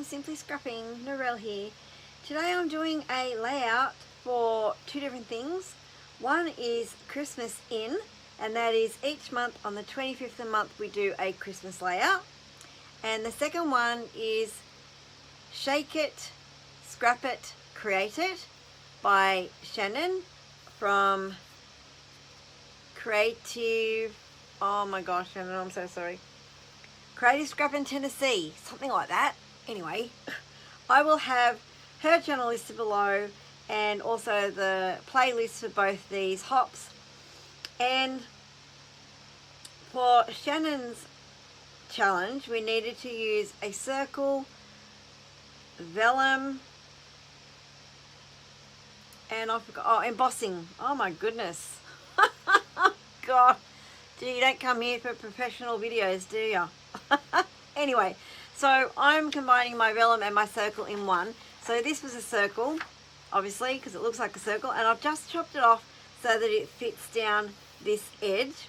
from Simply Scrapping, Norelle here. Today I'm doing a layout for two different things. One is Christmas in, and that is each month on the 25th of the month we do a Christmas layout. And the second one is Shake It, Scrap It, Create It by Shannon from Creative, oh my gosh Shannon, I'm so sorry. Creative Scrap in Tennessee, something like that. Anyway, I will have her channel listed below and also the playlist for both these hops. And for Shannon's challenge, we needed to use a circle, vellum, and I forgot, oh, embossing. Oh my goodness. God, you don't come here for professional videos, do you? Anyway, so I'm combining my vellum and my circle in one. So this was a circle, obviously, because it looks like a circle, and I've just chopped it off so that it fits down this edge.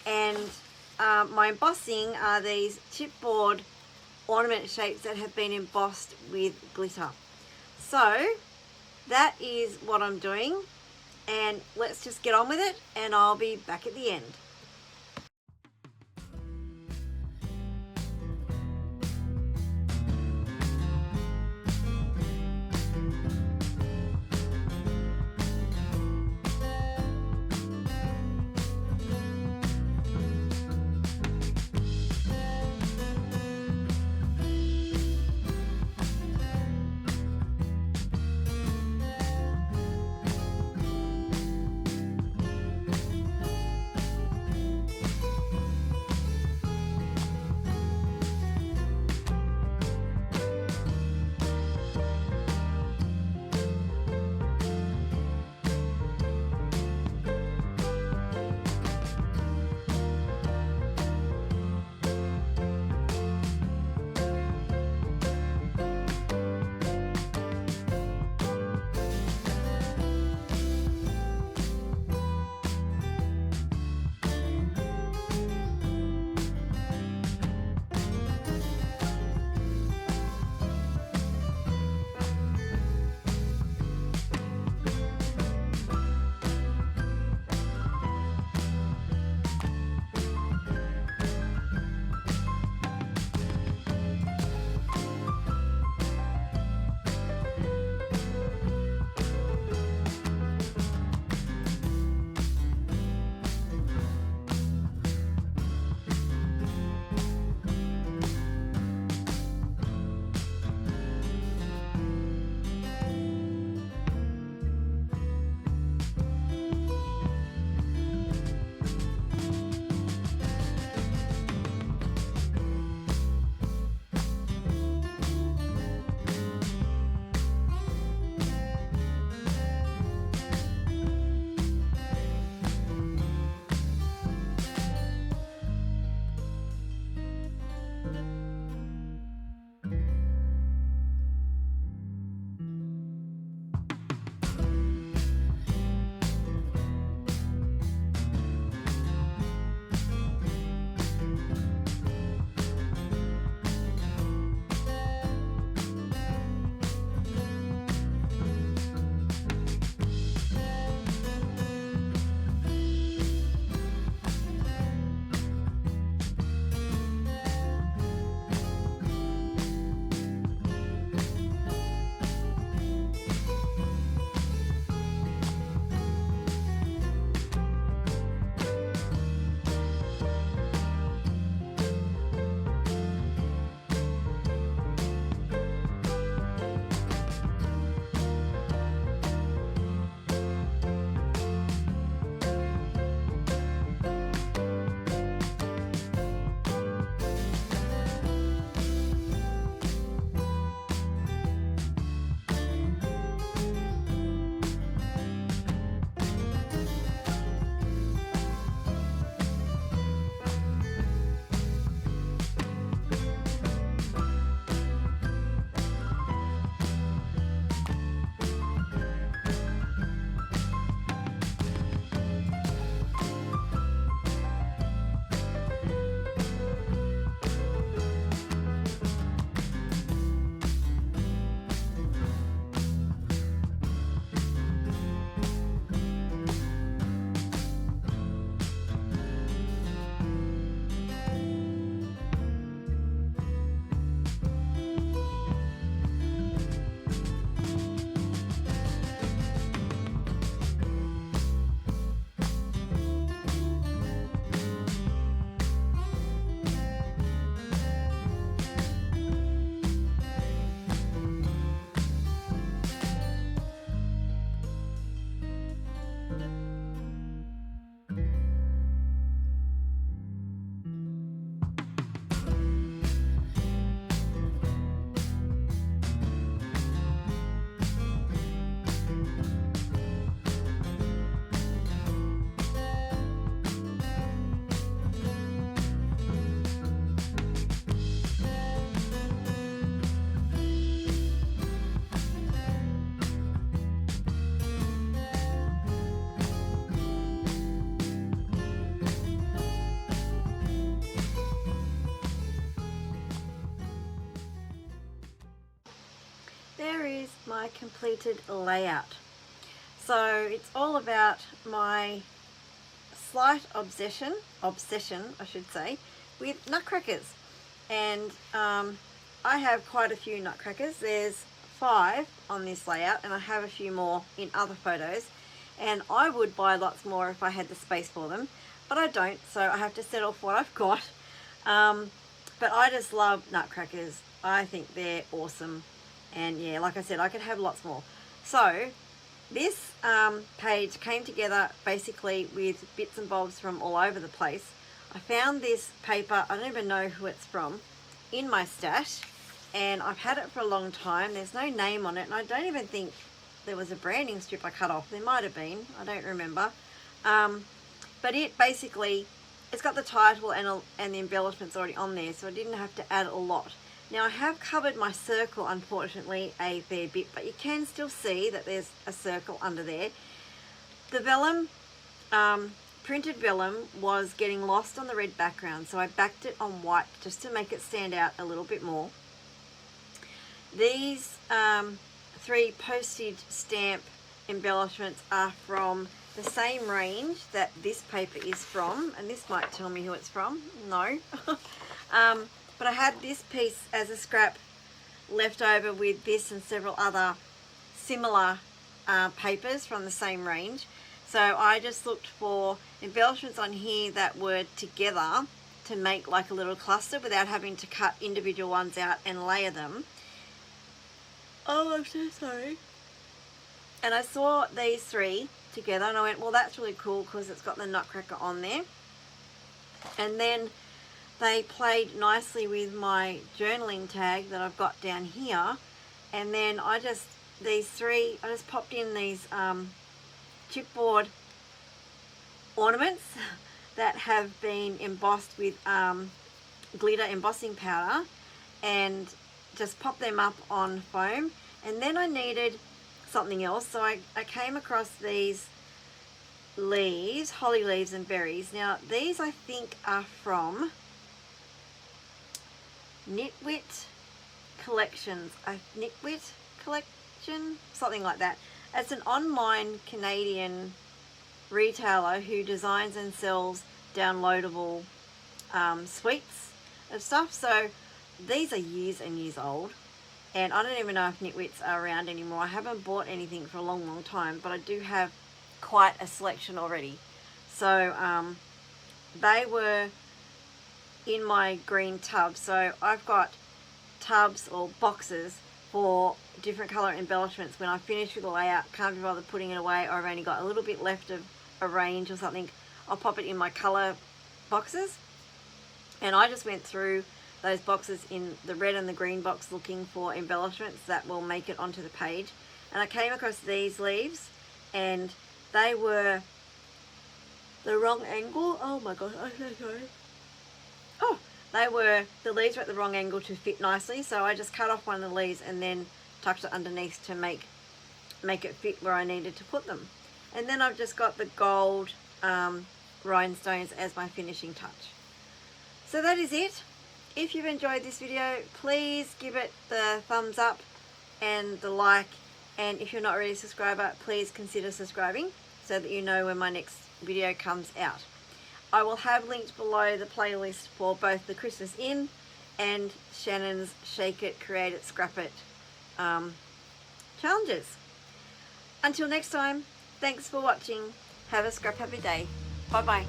And my embossing are these chipboard ornament shapes that have been embossed with glitter. So that is what I'm doing, and let's just get on with it, and I'll be back at the end. there is my completed layout. So it's all about my slight obsession I should say, with nutcrackers. And I have quite a few nutcrackers. There's 5 on this layout, and I have a few more in other photos, and I would buy lots more if I had the space for them, but I don't, so I have to settle for what I've got. But I just love nutcrackers. I think they're awesome, and yeah, like I said, I could have lots more. So this page came together basically with bits and bobs from all over the place. I found this paper, I don't even know who it's from, in my stash, and I've had it for a long time. There's no name on it, and I don't even think there was a branding strip I cut off. There might have been, I don't remember. But it basically, it's got the title and the embellishments already on there, so I didn't have to add a lot. Now I have covered my circle, unfortunately, a fair bit, but you can still see that there's a circle under there. The vellum, printed vellum, was getting lost on the red background, so I backed it on white just to make it stand out a little bit more. These 3 postage stamp embellishments are from the same range that this paper is from, and this might tell me who it's from. No. But I had this piece as a scrap left over with this and several other similar papers from the same range. So I just looked for embellishments on here that were together to make like a little cluster without having to cut individual ones out and layer them. Oh, I'm so sorry. And I saw these 3 together and I went, well, that's really cool because it's got the nutcracker on there. And then they played nicely with my journaling tag that I've got down here. And then these 3, I just popped in these chipboard ornaments that have been embossed with glitter embossing powder, and just pop them up on foam. And then I needed something else, so I came across these leaves, holly leaves and berries. Now these I think are from Knitwit Collections, Knitwit Collection, something like that. It's an online Canadian retailer who designs and sells downloadable suites of stuff. So these are years and years old, and I don't even know if Knitwits are around anymore. I haven't bought anything for a long time, but I do have quite a selection already. So they were in my green tub, so I've got tubs or boxes for different colour embellishments. When I finish with the layout, can't be bothered putting it away, or I've only got a little bit left of a range or something, I'll pop it in my colour boxes. And I just went through those boxes in the red and the green box looking for embellishments that will make it onto the page, and I came across these leaves, and they were the wrong angle. Oh my gosh, I'm so sorry. Oh, the leaves were at the wrong angle to fit nicely, so I just cut off one of the leaves and then tucked it underneath to make it fit where I needed to put them. And then I've just got the gold rhinestones as my finishing touch. So that is it. If you've enjoyed this video, please give it the thumbs up and the like, and if you're not already a subscriber, please consider subscribing so that you know when my next video comes out. I will have linked below the playlist for both the Christmas In and Shannon's Shake It, Create It, Scrap It challenges. Until next time, thanks for watching. Have a scrap happy day. Bye bye.